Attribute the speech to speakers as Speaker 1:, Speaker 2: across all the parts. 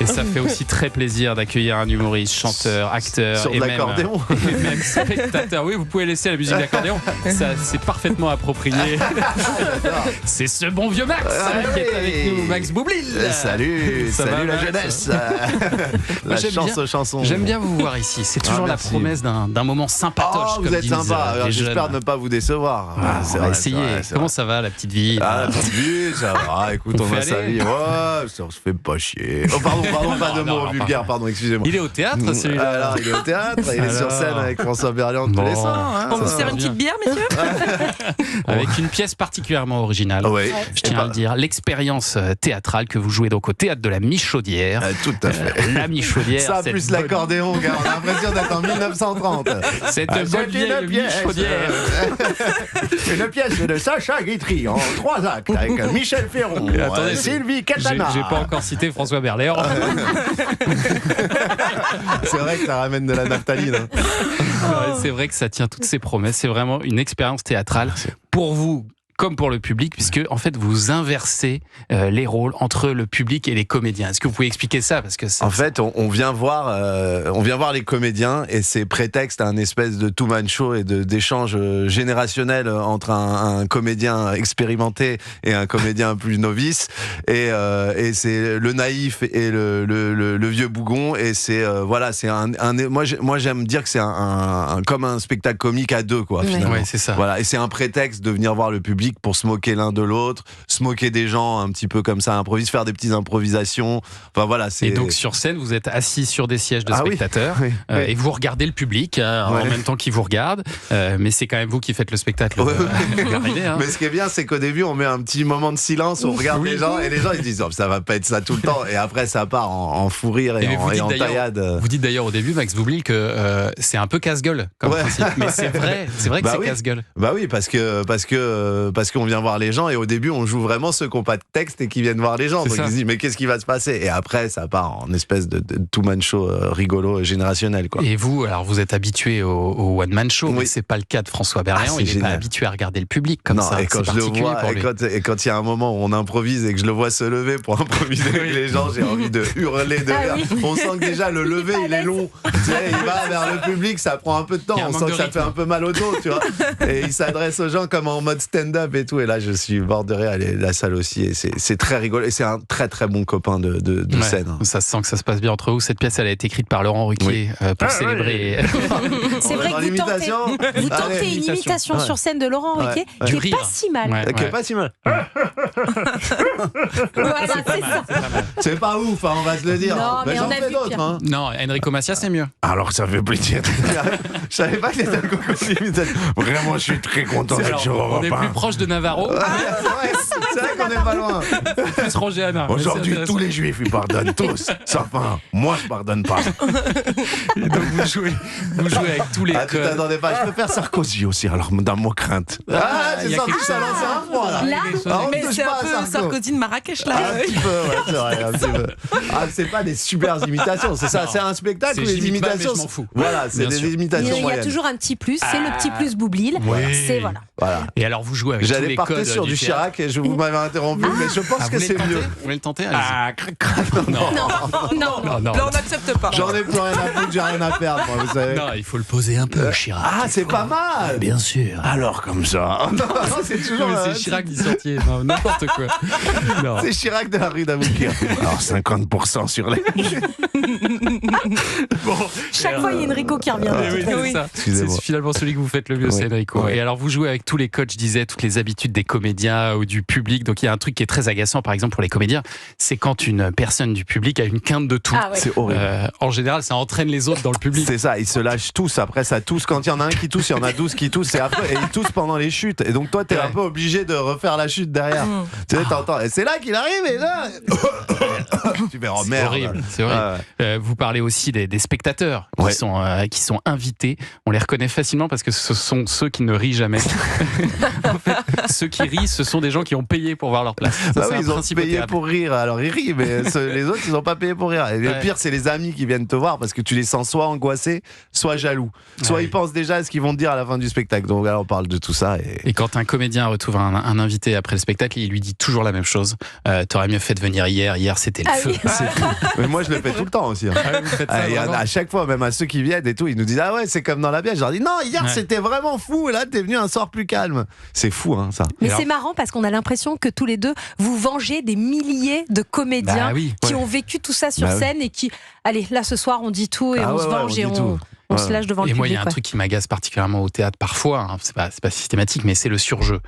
Speaker 1: Et ça fait aussi très plaisir d'accueillir un humoriste, chanteur, acteur
Speaker 2: sur
Speaker 1: et
Speaker 2: de
Speaker 1: même,
Speaker 2: l'accordéon.
Speaker 1: et même spectateur. Oui, vous pouvez laisser la musique d'accordéon. Ça, c'est parfaitement approprié. C'est ce bon vieux Max qui est avec nous, Max Boublil.
Speaker 2: Salut,
Speaker 1: Ça
Speaker 2: salut
Speaker 1: va,
Speaker 2: la
Speaker 1: Max?
Speaker 2: jeunesse. La
Speaker 1: J'aime
Speaker 2: chance
Speaker 1: bien-
Speaker 2: aux chansons.
Speaker 1: J'aime bien vous voir ici. C'est toujours la
Speaker 2: merci.
Speaker 1: promesse d'un moment sympatoche.
Speaker 2: Oh,
Speaker 1: comme
Speaker 2: vous êtes
Speaker 1: disent,
Speaker 2: sympa.
Speaker 1: les
Speaker 2: Alors, j'espère
Speaker 1: jeunes.
Speaker 2: ne pas vous décevoir.
Speaker 1: Ah,
Speaker 2: C'est
Speaker 1: on va
Speaker 2: vrai,
Speaker 1: essayer.
Speaker 2: c'est vrai, c'est
Speaker 1: Comment
Speaker 2: vrai.
Speaker 1: ça va, la petite vie?
Speaker 2: Ah, la petite vie, ça va. Écoute,
Speaker 1: On
Speaker 2: on
Speaker 1: fait
Speaker 2: a sa
Speaker 1: aller.
Speaker 2: vie. Ouais, ça se fait pas chier. Oh, pardon, pas de
Speaker 1: non,
Speaker 2: mots vulgaires, pardon, excusez-moi.
Speaker 1: Il est au théâtre, celui-là.
Speaker 2: Alors, il est au théâtre, il est sur
Speaker 1: Alors.
Speaker 2: scène avec François Berliand tous les
Speaker 1: Bon.
Speaker 2: soirs. Hein,
Speaker 3: On vous
Speaker 1: Ça
Speaker 3: sert
Speaker 1: va
Speaker 3: une
Speaker 1: bien.
Speaker 3: petite bière, messieurs?
Speaker 1: Avec une pièce particulièrement originale.
Speaker 2: Oui,
Speaker 1: Je tiens à le dire, l'expérience théâtrale que vous jouez donc au théâtre de la Michaudière.
Speaker 2: Tout à fait.
Speaker 1: La Michaudière.
Speaker 2: Ça,
Speaker 1: cette
Speaker 2: plus
Speaker 1: bonne-
Speaker 2: l'accordéon, gars, on a l'impression d'être en 1930.
Speaker 1: Cette
Speaker 2: Ah,
Speaker 1: bonne
Speaker 2: c'est
Speaker 1: vieille
Speaker 2: une pièce.
Speaker 1: Michaudière.
Speaker 2: Une pièce de Sacha Guitry en 3 actes avec Michel Ferron,
Speaker 1: Et attendez,
Speaker 2: Sylvie Catana.
Speaker 1: J'ai pas encore cité François Berléand.
Speaker 2: C'est vrai que ça ramène de la naphtaline. Hein.
Speaker 1: Ouais, c'est vrai que ça tient toutes ses promesses. C'est vraiment une expérience théâtrale pour vous comme pour le public, puisque en fait vous inversez les rôles entre le public et les comédiens. Est-ce que vous pouvez expliquer ça? Parce que
Speaker 2: En fait, on vient voir les comédiens et c'est prétexte à un espèce de two-man show et d'échange générationnel entre un comédien expérimenté et un comédien plus novice. Et c'est le naïf et le vieux bougon. Et c'est voilà, c'est moi j'aime dire que c'est comme un spectacle comique à deux, quoi. Finalement.
Speaker 1: Ouais, c'est ça.
Speaker 2: Voilà, et c'est un prétexte de venir voir le public pour se moquer l'un de l'autre, se moquer des gens un petit peu comme ça, improvise, faire des petites improvisations. Enfin voilà, c'est.
Speaker 1: Et donc sur scène, vous êtes assis sur des sièges de
Speaker 2: Ah oui.
Speaker 1: spectateurs
Speaker 2: Oui, oui.
Speaker 1: et vous regardez le public en
Speaker 2: Ouais.
Speaker 1: même temps qu'il vous regarde. Mais c'est quand même vous qui faites le spectacle.
Speaker 2: Ouais.
Speaker 1: Regardez, hein.
Speaker 2: Mais ce qui est bien, c'est qu'au début, on met un petit moment de silence, on regarde
Speaker 1: Oui.
Speaker 2: les gens et les gens ils disent oh, ça va pas être ça tout le temps. Et après, ça part en fou rire et
Speaker 1: Et vous dites
Speaker 2: en
Speaker 1: d'ailleurs-
Speaker 2: taillade.
Speaker 1: Vous dites d'ailleurs au début, Max Boublil, que c'est un peu casse-gueule comme
Speaker 2: Ouais.
Speaker 1: principe. Mais c'est vrai que
Speaker 2: Bah
Speaker 1: c'est
Speaker 2: oui.
Speaker 1: casse-gueule.
Speaker 2: Bah oui, parce qu'on vient voir les gens et au début, on joue vraiment ceux qui n'ont pas de texte et qui viennent voir les gens.
Speaker 1: C'est
Speaker 2: Donc
Speaker 1: ça.
Speaker 2: ils se disent mais qu'est-ce qui va se passer? Et après, ça part en espèce de two-man show rigolo, générationnel, quoi.
Speaker 1: Et vous, alors vous êtes habitué au one-man show, mais
Speaker 2: Oui.
Speaker 1: c'est pas le cas de François Berléand.
Speaker 2: c'est
Speaker 1: il n'est pas
Speaker 2: génial.
Speaker 1: habitué à regarder le public comme
Speaker 2: Non,
Speaker 1: ça.
Speaker 2: et quand
Speaker 1: C'est
Speaker 2: je le
Speaker 1: particulier
Speaker 2: vois,
Speaker 1: pour lui.
Speaker 2: et quand il y a un moment où on improvise et que je le vois se lever pour improviser avec les gens, j'ai envie de hurler de
Speaker 3: Ah
Speaker 2: rire.
Speaker 3: oui.
Speaker 2: On sent que déjà le lever, il est long. Tu sais, il va vers le public, ça prend un peu de temps.
Speaker 1: Il y a un
Speaker 2: On
Speaker 1: manque
Speaker 2: sent
Speaker 1: de
Speaker 2: que ça
Speaker 1: rythme.
Speaker 2: fait un peu mal au dos, tu vois. Et il s'adresse aux gens comme en mode stand-up et tout. Et là, je suis mort de rire. Et la salle aussi. Et c'est très rigolo. Et c'est un très très bon copain de
Speaker 1: Ouais,
Speaker 2: scène. hein.
Speaker 1: ça se sent que ça se passe bien entre vous. Cette pièce, elle a été écrite par Laurent Ruquier
Speaker 2: Oui.
Speaker 1: pour
Speaker 2: Ah,
Speaker 1: célébrer.
Speaker 3: C'est
Speaker 2: On
Speaker 3: vrai
Speaker 2: est dans
Speaker 3: que vous tentez,
Speaker 2: l'imitation.
Speaker 3: vous
Speaker 2: Allez,
Speaker 3: tentez une
Speaker 1: imitation.
Speaker 3: imitation
Speaker 2: Ouais.
Speaker 3: sur scène de Laurent Ruquier
Speaker 2: Ouais.
Speaker 3: qui
Speaker 1: Du
Speaker 3: est
Speaker 1: rire.
Speaker 3: pas si mal.
Speaker 1: Ouais,
Speaker 2: Qui est
Speaker 1: ouais.
Speaker 2: pas si mal.
Speaker 3: Voilà, c'est ça.
Speaker 2: C'est pas ouf, hein, on va se le dire.
Speaker 3: Non, mais
Speaker 2: j'en
Speaker 3: on a
Speaker 2: fais
Speaker 3: vu
Speaker 2: d'autres.
Speaker 3: pire.
Speaker 2: Hein.
Speaker 1: Non, Enrico Macias, c'est mieux.
Speaker 2: Alors ça fait plaisir. Je savais pas qu'il était un concours d'imitation. Vraiment, je suis très content d'être
Speaker 1: Alors,
Speaker 2: sur
Speaker 1: on
Speaker 2: Europe
Speaker 1: est
Speaker 2: 1.
Speaker 1: plus proche de Navarro,
Speaker 2: C'est vrai qu'on est pas loin.
Speaker 1: plus Roger Hanin. Mais
Speaker 2: Aujourd'hui,
Speaker 1: c'est
Speaker 2: tous les juifs, ils pardonnent tous. Sauf un. Moi, je pardonne pas.
Speaker 1: Et donc vous jouez avec tous les
Speaker 2: Ah, tu
Speaker 1: codes.
Speaker 2: t'attendais pas. Je peux faire Sarkozy aussi, alors dans mon crainte. Ah,
Speaker 1: il y
Speaker 2: j'ai
Speaker 1: a
Speaker 2: senti
Speaker 1: quelque
Speaker 2: que ça
Speaker 1: chose.
Speaker 2: lançait un froid, là.
Speaker 3: Là,
Speaker 2: Ah, on
Speaker 3: mais
Speaker 2: touche
Speaker 3: c'est
Speaker 2: pas
Speaker 3: un
Speaker 2: à
Speaker 3: peu
Speaker 2: Sarko.
Speaker 3: Sarkozy de Marrakech là.
Speaker 2: Un petit peu, ouais, c'est vrai, un petit peu. Ah, c'est pas des super imitations, c'est ça,
Speaker 1: Non.
Speaker 2: c'est un spectacle
Speaker 1: C'est
Speaker 2: où les
Speaker 1: j'imite mal, mais
Speaker 2: imitations.
Speaker 1: je m'en fous.
Speaker 2: Voilà, c'est
Speaker 1: Bien
Speaker 2: des
Speaker 1: sûr.
Speaker 3: Il
Speaker 2: imitations
Speaker 3: y a
Speaker 2: moyennes.
Speaker 3: toujours un petit plus, c'est le petit plus Boublil.
Speaker 1: Oui.
Speaker 3: C'est voilà.
Speaker 2: Voilà.
Speaker 1: Et alors vous jouez avec tous
Speaker 2: J'allais
Speaker 1: les
Speaker 2: partir
Speaker 1: codes
Speaker 2: sur du
Speaker 1: théâtre.
Speaker 2: Chirac et je vous m'avais interrompu, mais je pense
Speaker 1: Ah,
Speaker 2: que
Speaker 1: vous voulez
Speaker 2: c'est
Speaker 1: le tenter
Speaker 2: mieux.
Speaker 1: Vous voulez le tenter? Allez-y.
Speaker 2: Ah, crac, crac.
Speaker 1: Non.
Speaker 3: Non,
Speaker 1: Non, non.
Speaker 3: là on n'accepte pas.
Speaker 2: J'en ai plus rien à foutre, j'ai rien à perdre, moi, vous savez.
Speaker 1: Non, il faut le poser un peu, Chirac.
Speaker 2: Ah, c'est pas mal.
Speaker 1: Bien sûr.
Speaker 2: Alors comme ça. Non, c'est toujours.
Speaker 1: Non, mais c'est Chirac du sentier, non, n'importe quoi. Non.
Speaker 2: C'est Chirac de la rue d'Aboukir. Alors 50% sur les.
Speaker 1: Bon,
Speaker 3: Chaque fois il y a Enrico qui revient.
Speaker 1: Eh oui, c'est ça.
Speaker 2: Excusez-moi.
Speaker 1: C'est finalement celui que vous faites le mieux,
Speaker 2: Oui.
Speaker 1: c'est Enrico.
Speaker 2: Oui.
Speaker 1: Et alors vous jouez avec tous les codes, je disais, toutes les habitudes des comédiens ou du public. Donc il y a un truc qui est très agaçant, par exemple pour les comédiens, c'est quand une personne du public a une quinte de tout.
Speaker 3: Ah ouais.
Speaker 2: C'est horrible.
Speaker 1: En général, ça entraîne les autres dans le public.
Speaker 2: C'est ça, ils se lâchent tous. Après, ça tousse. Quand il y en a un qui tousse, il y en a 12 qui toussent. C'est affreux. Et ils toussent pendant les chutes. Et donc, toi, t'es
Speaker 1: Ouais.
Speaker 2: un peu obligé de refaire la chute derrière. Tu sais, t'entends. Et c'est là qu'il arrive. Et là. Tu fais, oh
Speaker 1: C'est
Speaker 2: merde.
Speaker 1: horrible, c'est horrible.
Speaker 2: Ouais.
Speaker 1: Vous parlez aussi des spectateurs
Speaker 2: Ouais.
Speaker 1: qui sont invités. On les reconnaît facilement parce que ce sont ceux qui ne rient jamais. En fait, Ceux qui rient, ce sont des gens qui ont payé pour voir leur place. Ça,
Speaker 2: Bah
Speaker 1: c'est
Speaker 2: oui,
Speaker 1: un
Speaker 2: ils ont
Speaker 1: principe au
Speaker 2: payé
Speaker 1: théâtre.
Speaker 2: pour rire, alors ils rient, mais les autres, ils n'ont pas payé pour rire. Et le pire, c'est les amis qui viennent te voir parce que tu les sens soit angoissés, soit jaloux. Soit
Speaker 1: Ouais.
Speaker 2: ils pensent déjà à ce qu'ils vont te dire à la fin du spectacle. Donc alors, on parle de tout ça.
Speaker 1: Et quand un comédien retrouve un invité après le spectacle, il lui dit toujours la même chose. T'aurais mieux fait de venir hier. Hier, c'était le
Speaker 3: Ah
Speaker 1: feu.
Speaker 3: oui.
Speaker 1: C'est fou.
Speaker 2: Mais moi, je le fais tout le temps aussi. Hein.
Speaker 1: Ah, vous faites ça,
Speaker 2: Il y en a
Speaker 1: vraiment
Speaker 2: à chaque fois, même à ceux qui viennent et tout, ils nous disent ah ouais, c'est comme dans la bière. Je leur dis non, hier
Speaker 1: Ouais.
Speaker 2: c'était vraiment fou. Et là, t'es venu un soir plus calme. C'est fou, hein, ça.
Speaker 3: Mais
Speaker 1: Et alors-
Speaker 3: c'est marrant parce qu'on a l'impression que tous les deux, vous vengez des milliers de comédiens
Speaker 1: Bah oui.
Speaker 3: qui
Speaker 2: Ouais.
Speaker 3: ont vécu tout ça sur
Speaker 2: Bah oui.
Speaker 3: scène et qui, allez, là ce soir on dit tout et
Speaker 2: Ah
Speaker 3: on
Speaker 2: ouais,
Speaker 3: se
Speaker 2: ouais,
Speaker 3: venge
Speaker 2: on
Speaker 3: et
Speaker 2: dit tout.
Speaker 3: on
Speaker 2: Ouais.
Speaker 3: se lâche devant le
Speaker 1: Et moi, il y
Speaker 3: public.
Speaker 1: a un
Speaker 3: ouais.
Speaker 1: truc qui m'agace particulièrement au théâtre parfois. Hein, c'est pas systématique, mais c'est le surjeu.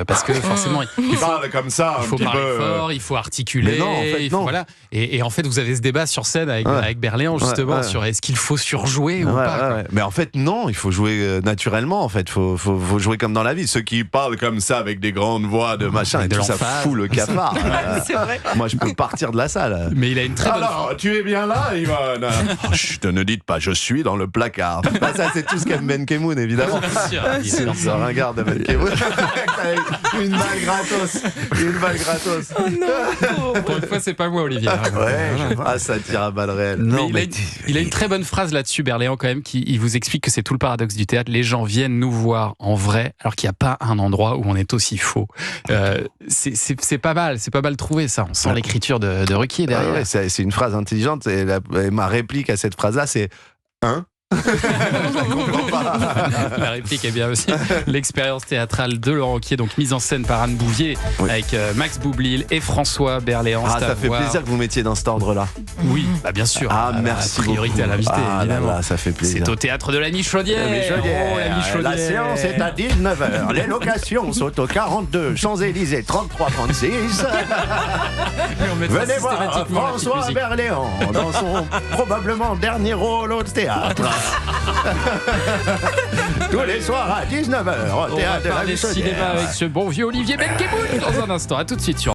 Speaker 1: Parce que forcément, il faut,
Speaker 2: parle comme ça,
Speaker 1: il faut parler fort, il faut articuler.
Speaker 2: Mais non, en fait,
Speaker 1: il faut-
Speaker 2: non.
Speaker 1: voilà. Et en fait, vous avez ce débat sur scène avec,
Speaker 2: Ouais.
Speaker 1: avec Berléand justement
Speaker 2: Ouais.
Speaker 1: sur est-ce qu'il faut surjouer ou
Speaker 2: Ouais,
Speaker 1: pas.
Speaker 2: ouais,
Speaker 1: quoi.
Speaker 2: ouais. Mais en fait, non, il faut jouer naturellement. En fait, faut jouer comme dans la vie. Ceux qui parlent comme ça avec des grandes voix de machin
Speaker 1: Avec
Speaker 2: et
Speaker 1: de
Speaker 2: tout ça
Speaker 1: l'emphase.
Speaker 2: fout le cafard.
Speaker 3: C'est vrai.
Speaker 2: Moi, je peux partir de la salle.
Speaker 1: Mais il a une très bonne.
Speaker 2: Alors, tu es bien là, Ivan. Oh, chut, ne dites pas, je suis dans le placard. Bah, ça, c'est tout ce qu'aime Ben Kemoun, évidemment.
Speaker 1: Bien sûr,
Speaker 2: C'est
Speaker 1: évidemment.
Speaker 2: un ringard de Ben Kemoun. Une balle gratos. Une balle gratos.
Speaker 1: Pour une fois, c'est pas moi, Olivier.
Speaker 2: Ouais, ça tire à balles réelles.
Speaker 1: Mais il a une très bonne phrase là-dessus, Berléand, quand même, qui il vous explique que c'est tout le paradoxe du théâtre. Les gens viennent nous voir en vrai, alors qu'il n'y a pas un endroit où on est aussi faux. C'est pas mal, c'est pas mal trouvé, ça. On sent
Speaker 2: Ouais.
Speaker 1: l'écriture de Ruquier derrière.
Speaker 2: Ouais, c'est une phrase intelligente. Et ma réplique à cette phrase-là, c'est hein.
Speaker 1: La réplique est bien aussi. L'expérience théâtrale de Laurent Ruquier, donc mise en scène par Anne Bouvier,
Speaker 2: Oui.
Speaker 1: avec Max Boublil et François Berléand.
Speaker 2: Ah,
Speaker 1: C'est à
Speaker 2: ça fait
Speaker 1: voir.
Speaker 2: plaisir que vous mettiez dans cet ordre-là.
Speaker 1: Oui, bah bien sûr.
Speaker 2: Ah,
Speaker 1: La
Speaker 2: merci
Speaker 1: priorité
Speaker 2: beaucoup.
Speaker 1: à l'invité,
Speaker 2: Ah là
Speaker 1: évidemment.
Speaker 2: là, ça fait plaisir.
Speaker 1: C'est au théâtre de la Michaudière.
Speaker 2: La Michaudière.
Speaker 1: Oh, la Michaudière.
Speaker 2: La séance est à 19h. Les locations sont au 42 Champs-Élysées 3336.
Speaker 1: Et on mettra
Speaker 2: Venez voir
Speaker 1: systématiquement la petite
Speaker 2: François
Speaker 1: musique.
Speaker 2: Berléand dans son probablement dernier rôle au théâtre. Tous les soirs à 19h au
Speaker 1: On va
Speaker 2: théâtre de la
Speaker 1: parler
Speaker 2: Michaudière.
Speaker 1: cinéma avec ce bon vieux Olivier Benkemoun dans un instant. À tout de suite sur